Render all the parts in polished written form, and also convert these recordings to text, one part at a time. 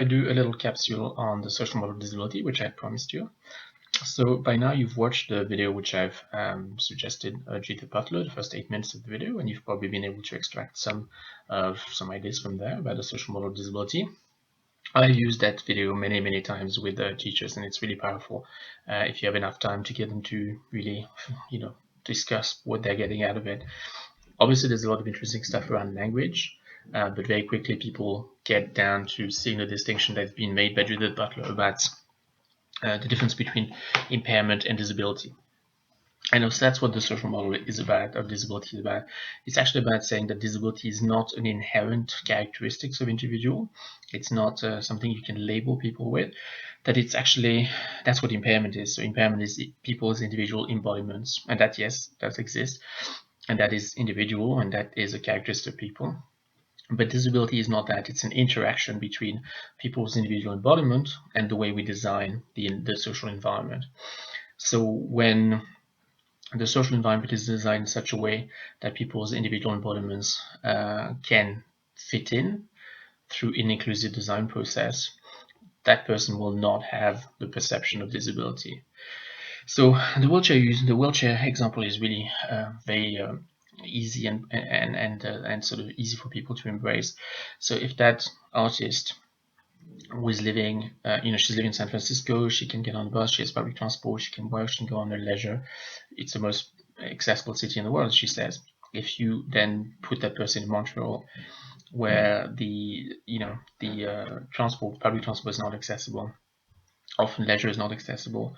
I do a little capsule on the social model of disability, which I promised you. So by now you've watched the video which I've suggested Jita to upload, the first 8 minutes of the video, and you've probably been able to extract some ideas from there about the social model of disability. I've used that video many times with teachers, and it's really powerful if you have enough time to get them to really, discuss what they're getting out of it. Obviously, there's a lot of interesting stuff around language, but very quickly people get down to seeing the distinction that's been made by Judith Butler about the difference between impairment and disability. And so that's what the social model is about, of disability is about. It's actually about saying that disability is not an inherent characteristics of individual. It's not something you can label people with. That it's actually, that's what impairment is. So impairment is people's individual embodiments, and that, yes, does exist, and that is individual, and that is a characteristic of people. But disability is not that. It's an interaction between people's individual embodiment and the way we design the social environment. So when the social environment is designed in such a way that people's individual embodiments can fit in through an inclusive design process, that person will not have the perception of disability. So the wheelchair example is really very easy and sort of easy for people to embrace. So if that artist who is living, she's living in San Francisco, she can get on the bus, she has public transport, she can work, she can go on her leisure. It's the most accessible city in the world, she says. If you then put that person in Montreal, where the public transport is not accessible, often leisure is not accessible,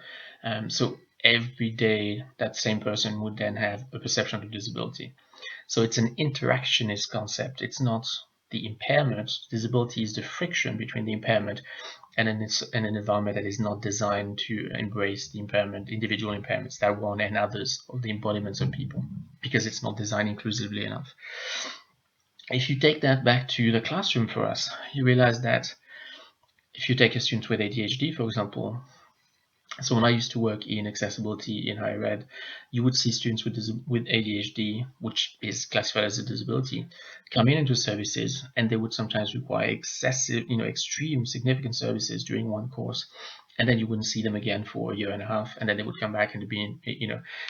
so every day that same person would then have a perception of disability. So it's an interactionist concept. It's not the impairment. Disability is the friction between the impairment and an environment that is not designed to embrace the impairment, individual impairments, that one and others, or the embodiments of people, because it's not designed inclusively enough. If you take that back to the classroom for us, you realize that if you take a student with ADHD, for example, so when I used to work in accessibility in higher ed, you would see students with ADHD, which is classified as a disability, come into services, and they would sometimes require excessive, extreme, significant services during one course, and then you wouldn't see them again for a year and a half, and then they would come back and be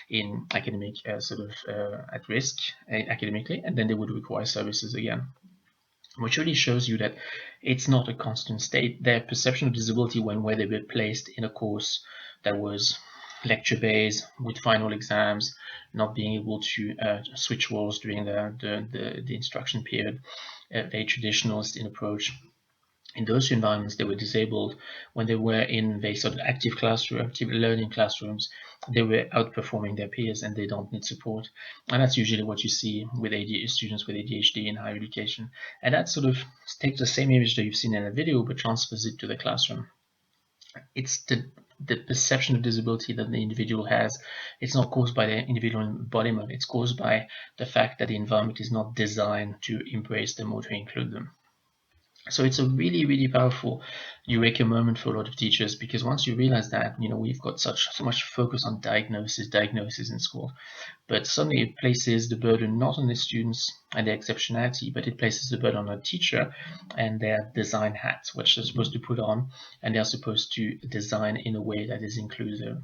in academic at risk academically, and then they would require services again. Which really shows you that it's not a constant state. Their perception of disability where they were placed in a course that was lecture-based with final exams, not being able to switch roles during the instruction period, very traditionalist in approach. In those environments, they were disabled. When they were in very sort of active learning classrooms, they were outperforming their peers and they don't need support. And that's usually what you see with students with ADHD in higher education. And that sort of takes the same image that you've seen in a video, but transfers it to the classroom. It's the perception of disability that the individual has. It's not caused by their individual embodiment. It's caused by the fact that the environment is not designed to embrace them or to include them. So it's a really powerful eureka moment for a lot of teachers, because once you realize that, we've got so much focus on diagnosis in school, but suddenly it places the burden not on the students and their exceptionality, but it places the burden on a teacher and their design hats, which they're supposed to put on, and they're supposed to design in a way that is inclusive.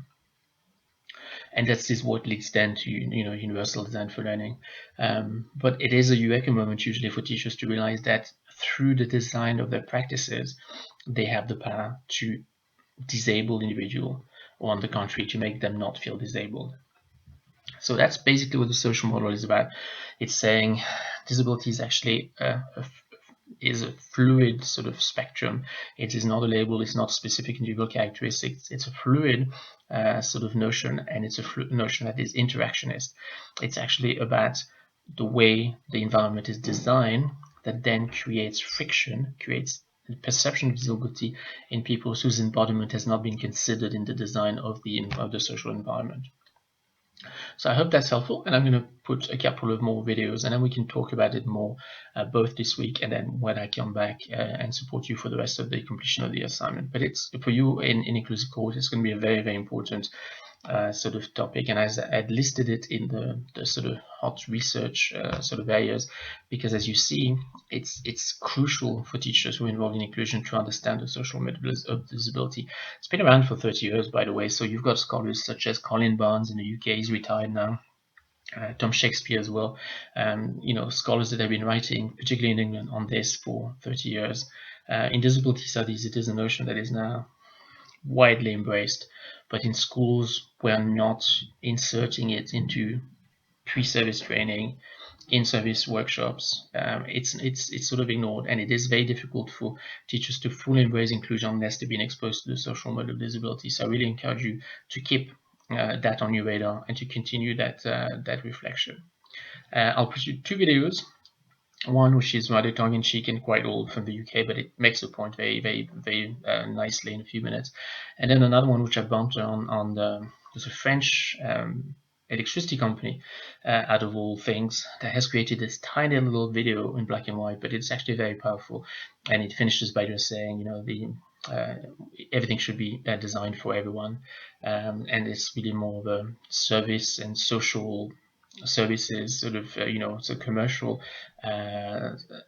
And that is what leads then to universal design for learning. But it is a eureka moment usually for teachers to realize that through the design of their practices, they have the power to disable the individual, or on the contrary, to make them not feel disabled. So that's basically what the social model is about. It's saying disability is actually is a fluid sort of spectrum. It is not a label, it's not a specific individual characteristics, it's a fluid sort of notion, and it's a notion that is interactionist. It's actually about the way the environment is designed that then creates friction, creates the perception of disability in people whose embodiment has not been considered in the design of the social environment. So I hope that's helpful, and I'm going to put a couple of more videos, and then we can talk about it more both this week and then when I come back and support you for the rest of the completion of the assignment. But it's for you in inclusive course, it's going to be a very important sort of topic, and as I'd listed it in the sort of hot research sort of areas, because as you see, it's crucial for teachers who are involved in inclusion to understand the social model of disability. It's been around for 30 years, by the way, so you've got scholars such as Colin Barnes in the UK, he's retired now, Tom Shakespeare as well, scholars that have been writing, particularly in England, on this for 30 years. In disability studies, it is a notion that is now widely embraced, but in schools, we're not inserting it into pre-service training, in-service workshops. It's sort of ignored, and it is very difficult for teachers to fully embrace inclusion unless they've been exposed to the social model of disability. So I really encourage you to keep that on your radar and to continue that reflection. I'll put you 2 videos. One which is rather tongue-in-cheek and quite old from the UK, but it makes the point very nicely in a few minutes. And then another one which I bumped on there's a French electricity company, out of all things, that has created this tiny little video in black and white, but it's actually very powerful. And it finishes by just saying, everything should be designed for everyone, and it's really more of a service and social services sort of it's a commercial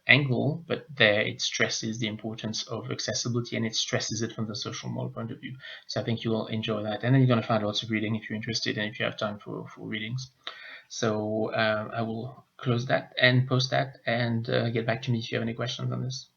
angle, but there it stresses the importance of accessibility, and it stresses it from the social model point of view. So I think you'll enjoy that, and then you're going to find lots of reading if you're interested and if you have time for readings. So I will close that and post that, and get back to me if you have any questions on this.